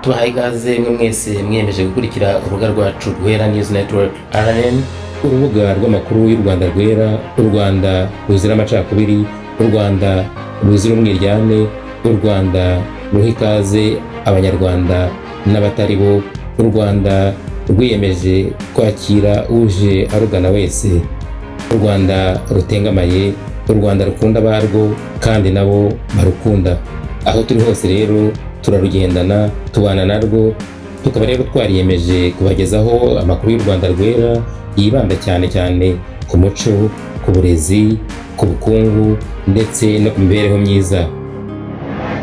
tubahaye ikaze mwe mwese mwiyemeje gukurikira urubuga rwacu Rwera News Network RNN, urubuga rw'amakuru y'u Rwanda rwera, u Rwanda ruzira amacakubiri, u Rwanda ruzira umwiryane, u Rwanda ruha ikaze abanyarwanda n'abatari bo, u Rwanda rwiyemeje kwakira uje arugana wese, u Rwanda rutengamaye, u Rwanda rukunda abarwo kandi nabo barukunda. Aho turi hose rero turarugendana, tubana narwo, tukaba rero twariyemeje kubagezaho amakuru y'u Rwanda rwera yibanda cyane cyane ku muco, ku burezi, ku bukungu ndetse no ku mibereho myiza.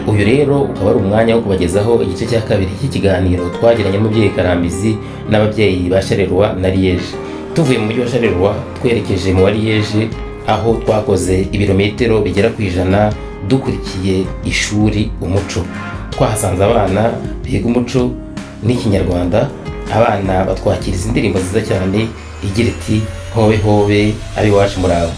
Uyu rero ukaba ari umwanya wo kubagezaho igice cya kabiri cy'ikiganiro twagiranye n'umubyeyi Karambizi n'ababyeyi ba Charleroi na Liège. Tuvuye mu mujyi wa Charleroi twerekeje mu wa Liège, aho twakoze ibirometero bigera ku 100 dukurikiye ishuri umuco. Twahasanze abana biga umuco n'ikinyarwanda, abana batwakiriza indirimbo nziza cyane igira iti hobe hobe abiwacu murabo.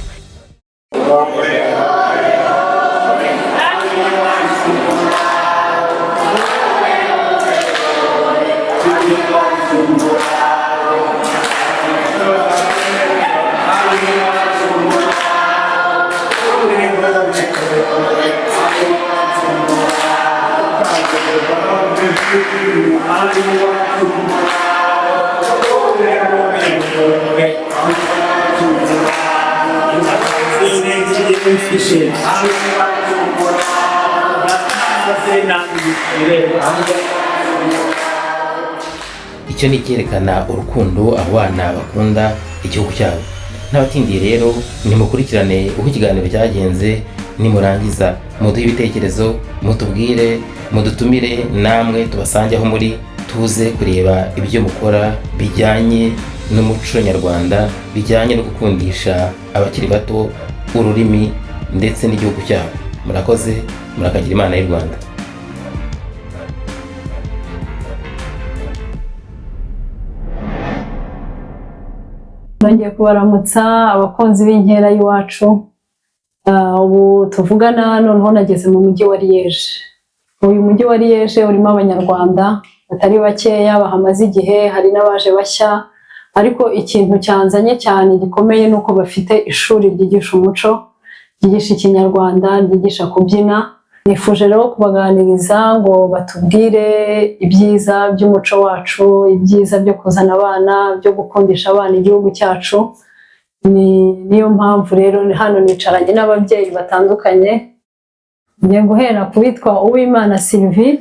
Icyo ni cyerekana urukundo abana bakunda igihugu cyabo. N'abatindiye rero nimukurikirane uko ikiganiro cyagenze, nimurangiza muduhe ibitekerezo, mutubwire, mudutumire namwe tubasange aho muri, tuze kureba ibyo mukora bijyanye n'umuco nyarwanda, bijyanye no gukundisha abakiri bato ururimi ndetse n'igihugu cyabo. Murakoze, murakagira Imana y'u Rwanda. Nongeye kubaramutsa abakunzi b'inkera y'iwacu. Ubu tuvugana noneho nageze mu mujyi wa Liège. Uyu mujyi wa Liège urimo abanyarwanda batari bakeya bahamaze igihe, hari n'abaje bashya, ariko ikintu cyanzanye cyane gikomeye nuko bafite ishuri ryigisha umuco, ryigisha ikinyarwanda, ryigisha kubyina. Nifuje rero kubaganiriza ngo batubwire ibyiza by'umuco wacu, ibyiza byo kuzana abana, byo gukundisha abana igihugu cyacu. Niyo mpamvu rero hano nicaranye n'ababyeyi batandukanye. Ngiye guhera ku witwa Uwimana Sylvie,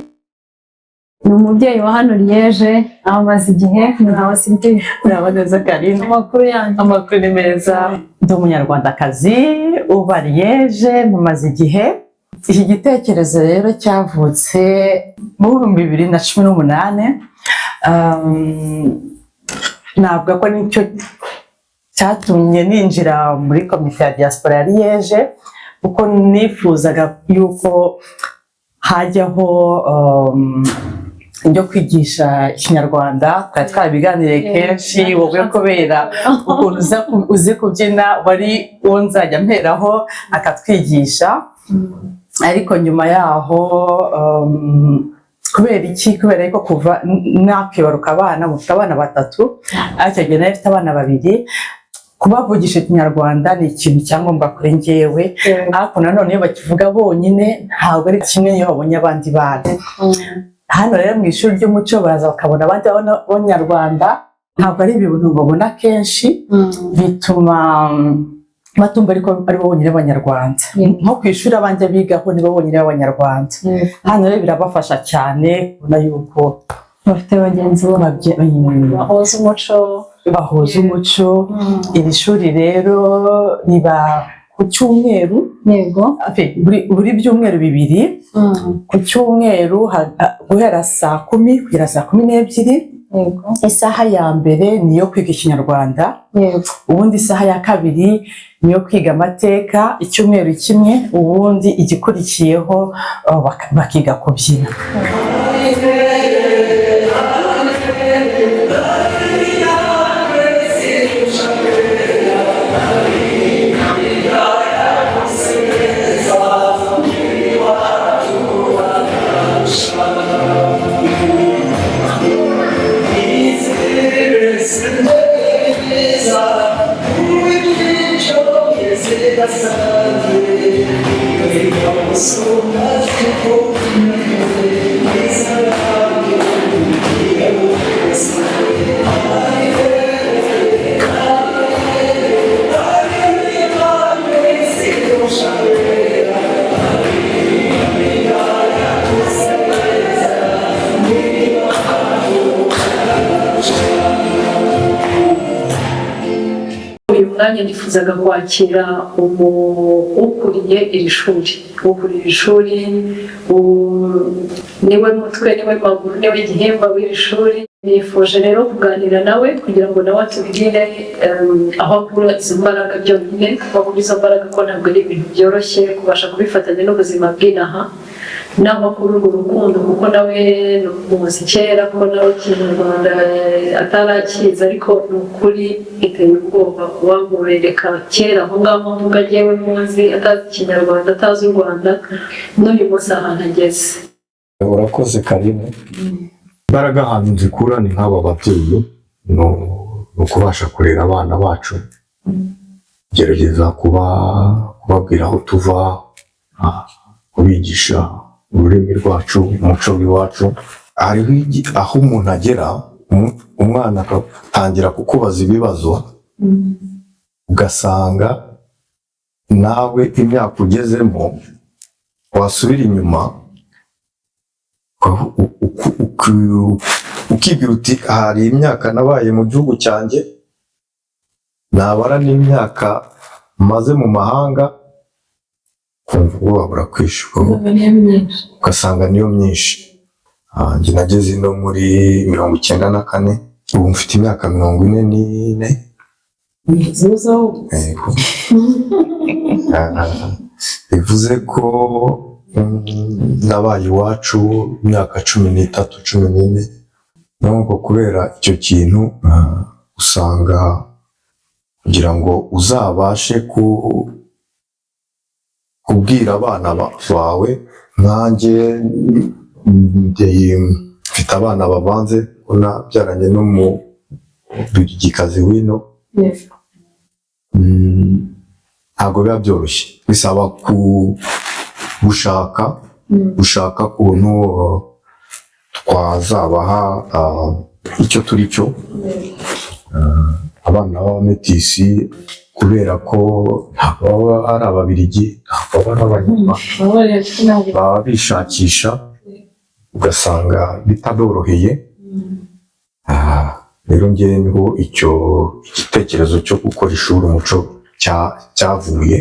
ni umubyeyi wa hano Liège, aho amaze igihe. Muraho Sylvie? Murabaneza Karine. Amakuru yanyu? Amakuru ni meza. Ndi umunyarwandakazi uba Liège, mumaze igihe. Iki gitekerezo rero cyavutse mu 2018. Navuga ko nicyo cyatumye ninjira muri komite ya diaspora ya Liège, kuko nifuzaga yuko hajyaho ibyo kwigisha ikinyarwanda. Twari twarabiganiriye kenshi, wowe kubera ukuntu uzi kubyina wari unzajya mperaho akatwigisha. Ariko nyuma yaho kubera ko kuva nakwibaruka abana, mufite abana 3, ariko njye nari mfite abana 2, kubavugisha ikinyarwanda ni ikintu cyangombwa kuri njyewe. Ariko nanone iyo bakivuga bonyine ntabwo ari kimwe niyo babonye abandi bana. Hano rero mu ishuri ry'umuco baraza bakabona abandi b'abanyarwanda, ntabwo ari ibintu babona kenshi, bituma batumva ariko ari bo bonyine b'abanyarwanda. Nko ku ishuri abanje bigaho ni bo bonyine b'abanyarwanda. Hano rero birabafasha cyane kubona yuko bafite bagenzi bahuza umuco. Bahuza umuco. Iri shuri rero riba ku cyumweru, yego, buri byumweru 2. Ku cyumweru guhera saa 10 kugera saa 12. Isaha ya mbere niyo kwiga ikinyarwanda, ubundi isaha ya kabiri niyo kwiga amateka, icyumweru kimwe, ubundi igikurikiyeho bakiga kubyina. mwanya nifuzaga kwakira ukuriye iri shuri niwe mutwe niwe maguru niwe gihemba w'iri shuri. Nifuje rero kuganira nawe kugira ngo nawe atubwire aho akura izo mbaraga byonyine, kuko akura izo mbaraga ko ntabwo ari ibintu byoroshye kubasha kubifatanya n'ubuzima bw'inaha, naho akura urwo rukundo kuko nawe ni umuzi kera ko nawe Ikinyarwanda atarakizi, ariko ni ukuri iteye ubwoba uwamubereka kera aho ngaho mvuga njyewe muzi atazi Ikinyarwanda atazi u Rwanda n'uyu munsi ahantu ageze. Urakoze Karine. Imbaraga ahantu nzikura ni nk'aba babyeyi, ni ukubasha kurera abana bacu, gerageza kubabwira aho tuva, kubigisha ururimi rwacu, umuco w'iwacu. Hariho aho umuntu agera, umwana agatangira kukubaza ibibazo, ugasanga nawe imyaka ugezemo wasubira inyuma ukibwira uti hari imyaka nabaye mu gihugu cyanjye, nabara n'imyaka maze mu mahanga, kumva ubwo wabura kwishura, ugasanga niyo myinshi. Njye nageze ino muri 1994, ubu mfite imyaka 44. Bivuze ko nabaye iwacu imyaka 13, 14. Nubwo kubera icyo kintu usanga kugira ngo uzabashe kubwira abana bawe, nkanjye mfite abana bavanze, nabyaranye n'umubirigikazi wino, ntabwo biba byoroshye, bisaba gushaka ukuntu twazabaha icyo turi cyo. Abana b'abametisi kubera ko ntabwo baba ari Ababiligi, ntabwo baba ari Abanyarwanda, baba bishakisha, ugasanga bitaboroheye. Rero njyewe niho icyo igitekerezo cyo gukora ishuri umuco cyavuye,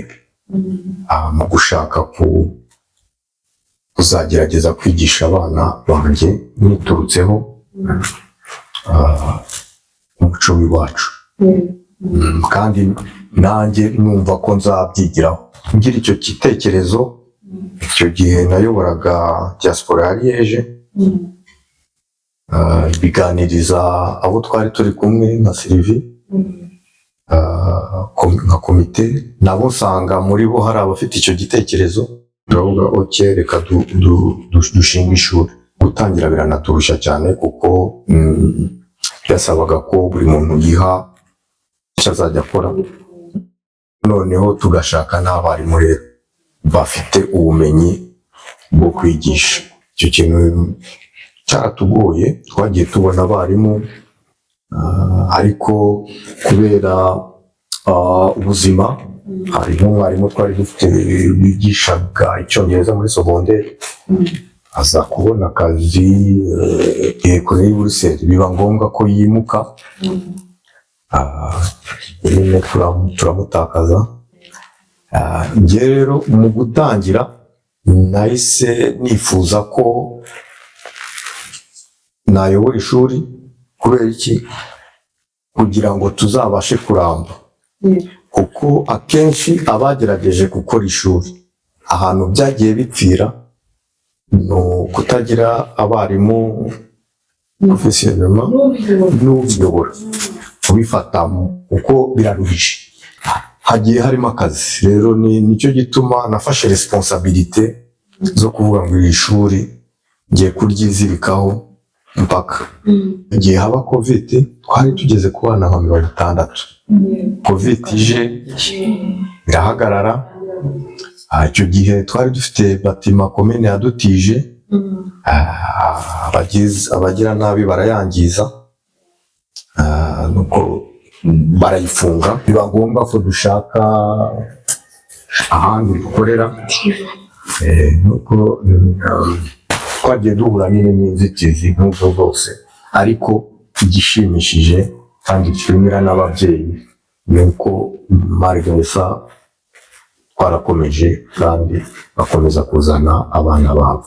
mu gushaka kuzagerageza kwigisha abana banjye niturutseho umuco w'iwacu, kandi nanjye numva ko nzabyigiraho. Ngira icyo gitekerezo icyo gihe nayoboraga diaspora ya Liège, biganiriza abo twari turi kumwe nka Sylvie, nka komite, nabo usanga muri bo hari abafite icyo gitekerezo. Turavuga ok, reka dushinga ishuri. Gutangira biranaturushya cyane kuko byasabaga ko buri muntu yiha icyo azajya akora, noneho tugashaka n'abarimu rero bafite ubumenyi bwo kwigisha. Icyo kintu cyaratugoye, twagiye tubona abarimu, ariko kubera ubuzima, hari nk'umwarimu twari dufite wigishaga Icyongereza muri segonderi, aza kubona akazi kuri Buruseli, biba ngombwa ko yimuka, turamutakaza. Njye rero mu gutangira nahise nifuza ko nayobora ishuri. Kubera iki? Kugira ngo tuzabashe kuramba, kuko akenshi abagerageje gukora ishuri ahantu byagiye bipfira ni ukutagira abarimu professionnellement n'ubiyobora kubifata, kuko biraruhije, hagiye harimo akazi. Rero nicyo gituma nafashe responsabilité zo kuvuga ngo iri shuri ngiye kuryizirikaho mpaka igihe haba covid. Twari tugeze ku bana nka 60, covid ije irahagarara. Icyo gihe twari dufite batima komine yadutije, abagira nabi barayangiza, nuko barayifunga, biba ngombwa ko dushaka ahandi dukorera. Nuko twagiye duhura n'inzitizi nk'izo zose, ariko igishimishije kandi gishimira n'ababyeyi ni uko malgré ça twarakomeje kandi bakomeza kuzana abana babo.